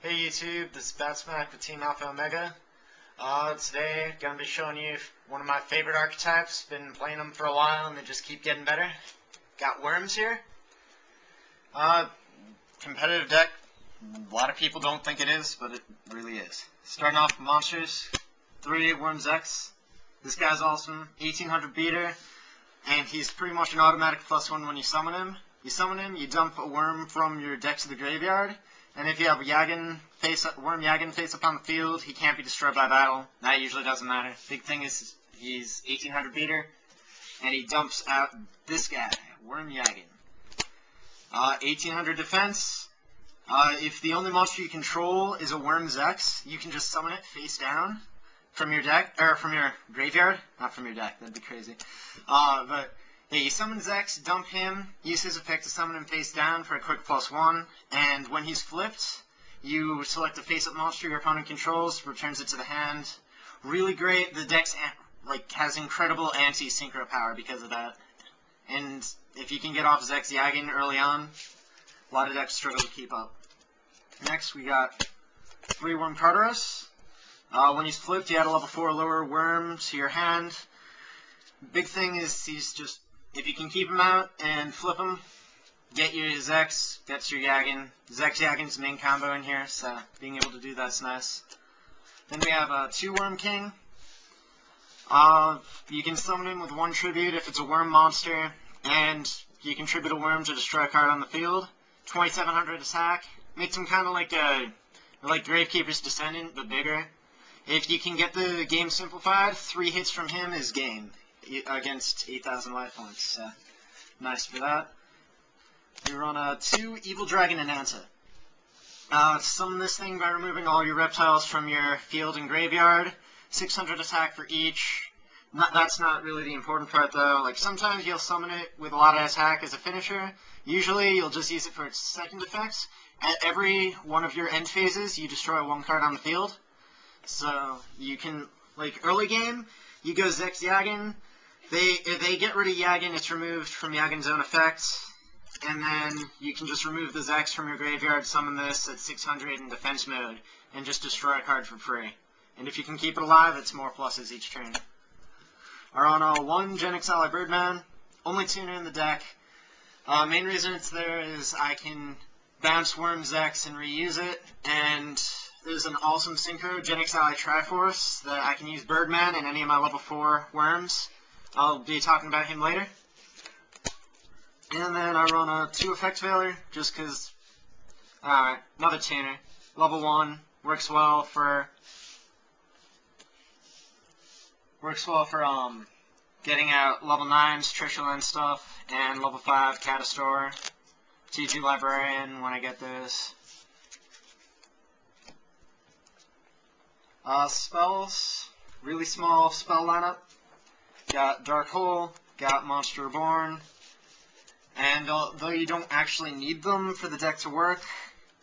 Hey YouTube, this is Batsmak with Team AlphaOmega. Today, going to be showing you one of my favorite archetypes. Been playing them for a while and they just keep getting better. Got Worms here. Competitive deck. A lot of people don't think it is, but it really is. Starting off with monsters. 3 Worms X. This guy's awesome. 1800 beater. And he's pretty much an automatic +1 when you summon him. You summon him, you dump a worm from your deck to the graveyard. And if you have Worm Yagin face up on the field, he can't be destroyed by battle. That usually doesn't matter. Big thing is he's 1800 beater, and he dumps out this guy, Worm Yagin. 1800 defense. If the only monster you control is a Worms X, you can just summon it face down from your deck, or from your graveyard. Not from your deck, that'd be crazy. But yeah, you summon X, dump him, use his effect to summon him face down for a quick +1, and when he's flipped, you select a face-up monster your opponent controls, returns it to the hand. Really great. The deck has incredible anti-synchro power because of that. And if you can get off Zex Yagin early on, a lot of decks struggle to keep up. Next, we got 3 Worm Carteros. When he's flipped, you add a level 4 lower worm to your hand. Big thing is he's just, if you can keep him out and flip him, get your Zex, gets your Yagin. Zex Yagin's main combo in here, so being able to do that's nice. Then we have 2 Worm King. You can summon him with 1 tribute if it's a worm monster, and you can tribute a worm to destroy a card on the field. 2700 attack. Makes him kind of like Gravekeeper's Descendant, but bigger. If you can get the game simplified, 3 hits from him is game against 8,000 life points. So nice for that. We run 2 Evil Dragon and Anta. Summon this thing by removing all your reptiles from your field and graveyard. 600 attack for each. That's not really the important part though. Like sometimes you'll summon it with a lot of attack as a finisher. Usually you'll just use it for its second effects. At every one of your end phases, you destroy 1 card on the field. So you can, like early game, you go Zex Yagin. If they get rid of Yagin, it's removed from Yagin's own effects. And then you can just remove the Zex from your graveyard, summon this at 600 in defense mode, and just destroy a card for free. And if you can keep it alive, it's more pluses each turn. Our 1 Genix Ally Birdman, only tuner in the deck. Main reason it's there is I can bounce Worm Zex and reuse it, and there's an awesome synchro, Genix Ally Triforce, that I can use Birdman and any of my level 4 worms. I'll be talking about him later. And then I run 2 Effect Failure, just because, alright, another tuner. Level 1, works well for getting out level 9's Trishul and stuff, and level 5 Catastor, 2-2 Librarian when I get this. Spells, really small spell lineup. Got Dark Hole, got Monster Reborn, and though you don't actually need them for the deck to work,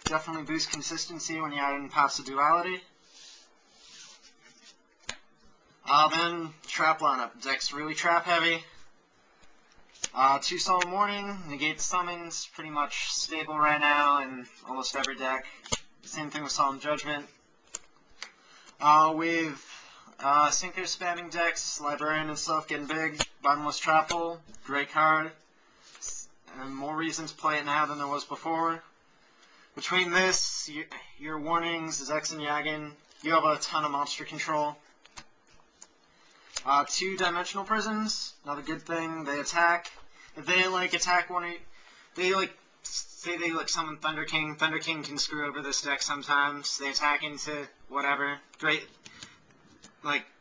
definitely boost consistency when you add in Paths of Duality. Then trap lineup. Deck's really trap heavy. 2 Solemn Warning, negate summons, pretty much stable right now in almost every deck. Same thing with Solemn Judgment. With Synchro spamming decks, Librarian and stuff getting big. Bottomless Trap Hole, great card. And more reason to play it now than there was before. Between this, your warnings, Zex and Yagin, you have a ton of monster control. 2 Dimensional Prisons, another good thing. They attack. If they attack say they summon Thunder King. Thunder King can screw over this deck sometimes. They attack into whatever. Great.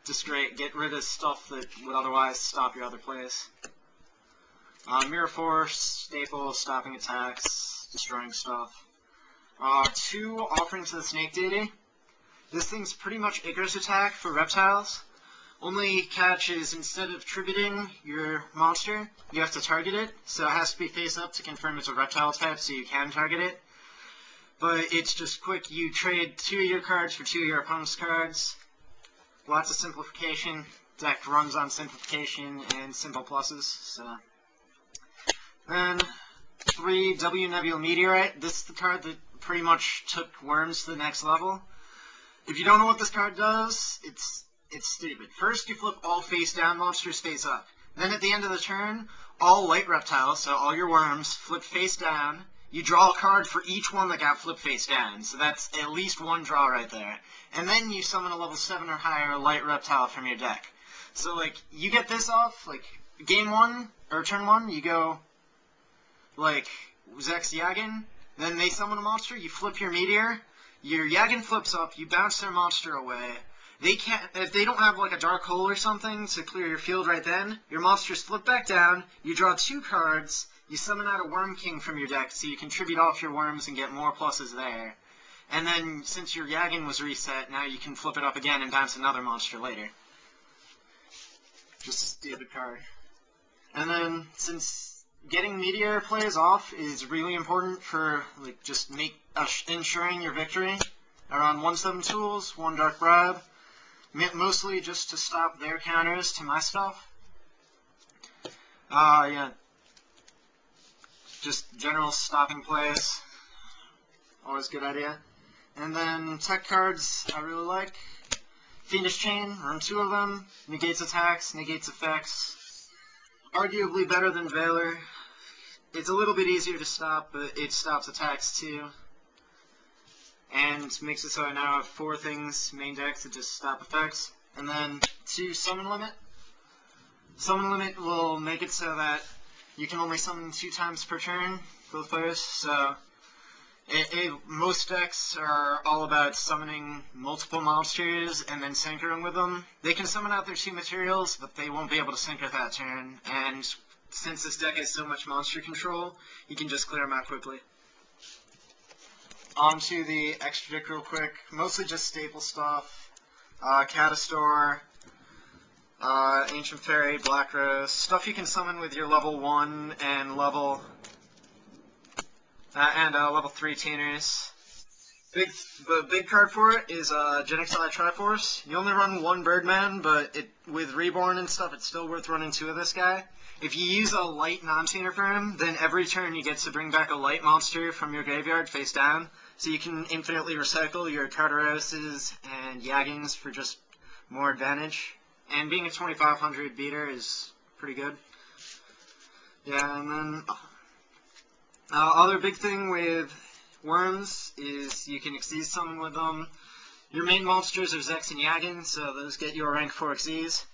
Just great. Get rid of stuff that would otherwise stop your other plays. Mirror Force, staple, stopping attacks, destroying stuff. 2 Offering to the Snake Deity. This thing's pretty much Icarus attack for reptiles. Only catch is instead of tributing your monster, you have to target it. So it has to be face up to confirm it's a reptile type so you can target it. But it's just quick. You trade 2 of your cards for 2 of your opponent's cards. Lots of simplification. Deck runs on simplification and simple pluses. So. Then 3 W Nebula Meteorite. This is the card that pretty much took worms to the next level. If you don't know what this card does, it's stupid. First, you flip all face down monsters face up. Then at the end of the turn, all light reptiles, so all your worms, flip face down. You draw a card for each one that got flipped face down, so that's at least one draw right there. And then you summon a level 7 or higher light reptile from your deck. So, like, you get this off, like, game 1, or turn 1, you go, like, Zex Yagin, then they summon a monster, you flip your meteor, your Yagin flips up, you bounce their monster away. They can't, if they don't have like a dark hole or something to clear your field right then, your monsters flip back down, you draw 2 cards, you summon out a Worm King from your deck so you contribute off your worms and get more pluses there. And then, since your Yagin was reset, now you can flip it up again and bounce another monster later. Just stupid card. And then, since getting Meteor plays off is really important for, like, just ensuring your victory, around 1-7 tools, 1 Dark Bribe, mostly just to stop their counters to my stuff. Yeah. Just general stopping plays. Always a good idea. And then tech cards I really like. Fiendish Chain, run 2 of them. Negates attacks, negates effects. Arguably better than Valor. It's a little bit easier to stop, but it stops attacks too. And makes it so I now have 4 things, main decks, that just stop effects. And then 2 Summon Limit. Summon Limit will make it so that you can only summon 2 times per turn, both players. So most decks are all about summoning multiple monsters and then synchroing with them. They can summon out their 2 materials, but they won't be able to synchro that turn. And since this deck has so much monster control, you can just clear them out quickly. On to the extra deck real quick. Mostly just staple stuff. Catastor, Ancient Fairy, Black Rose. Stuff you can summon with your level 1 and level 3 tuners. The big card for it is Genixi Triforce. You only run 1 Birdman, but with Reborn and stuff, it's still worth running 2 of this guy. If you use a light non-tuner for him, then every turn you get to bring back a light monster from your graveyard face down. So you can infinitely recycle your Tartaroses and Yagins for just more advantage. And being a 2500 beater is pretty good. Yeah, and then other big thing with worms is you can Xyz summon with them. Your main monsters are Zex and Yagin, so those get you a rank 4 Xyz.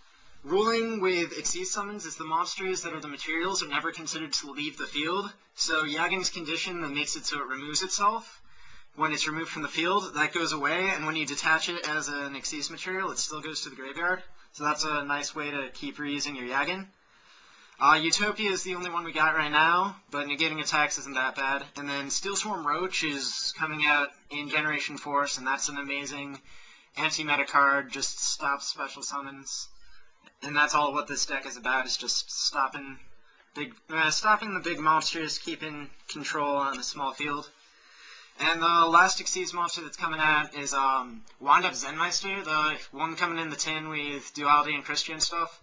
Ruling with Xyz summons is the monsters that are the materials are never considered to leave the field. So Yagin's condition that makes it so it removes itself. When it's removed from the field, that goes away, and when you detach it as an Xyz material, it still goes to the graveyard. So that's a nice way to keep reusing your Yagin. Utopia is the only one we got right now, but negating attacks isn't that bad. And then Steelswarm Roach is coming out in Generation Force, and that's an amazing anti-meta card, just stops special summons. And that's all what this deck is about, is just stopping the big monsters, keeping control on a small field. And the last Xyz monster that's coming out is Wind-Up Zenmeister, the one coming in the tin with Duality and Christian stuff.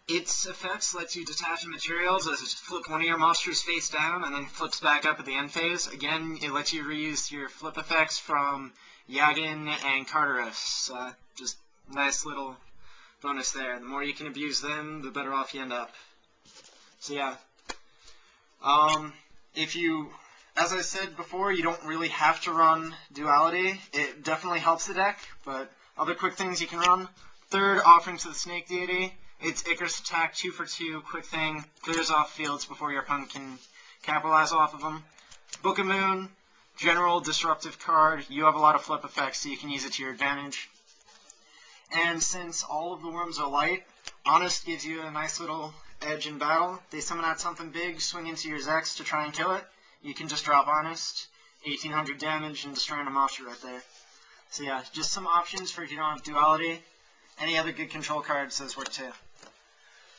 Its effects lets you detach a material, so just flip one of your monsters face down and then flips back up at the end phase. Again, it lets you reuse your flip effects from Yagin and Carteros. Just nice little bonus there. The more you can abuse them, the better off you end up. So yeah. As I said before, you don't really have to run Duality. It definitely helps the deck, but other quick things you can run. 3rd, Offering to the Snake Deity. It's Icarus attack, 2 for 2, quick thing, clears off fields before your opponent can capitalize off of them. Book of Moon, general disruptive card. You have a lot of flip effects, so you can use it to your advantage. And since all of the worms are light, Honest gives you a nice little edge in battle. They summon out something big, swing into your Zex to try and kill it. You can just drop Honest, 1800 damage, and destroying a monster right there. So yeah, just some options for if you don't have Duality. Any other good control cards, those work too.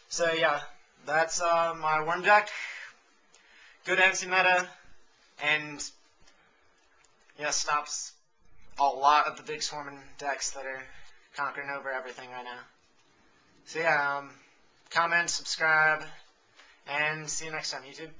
So yeah, that's my worm deck. Good anti-meta, and yeah, stops a lot of the big swarming decks that are conquering over everything right now. So yeah, comment, subscribe, and see you next time, YouTube.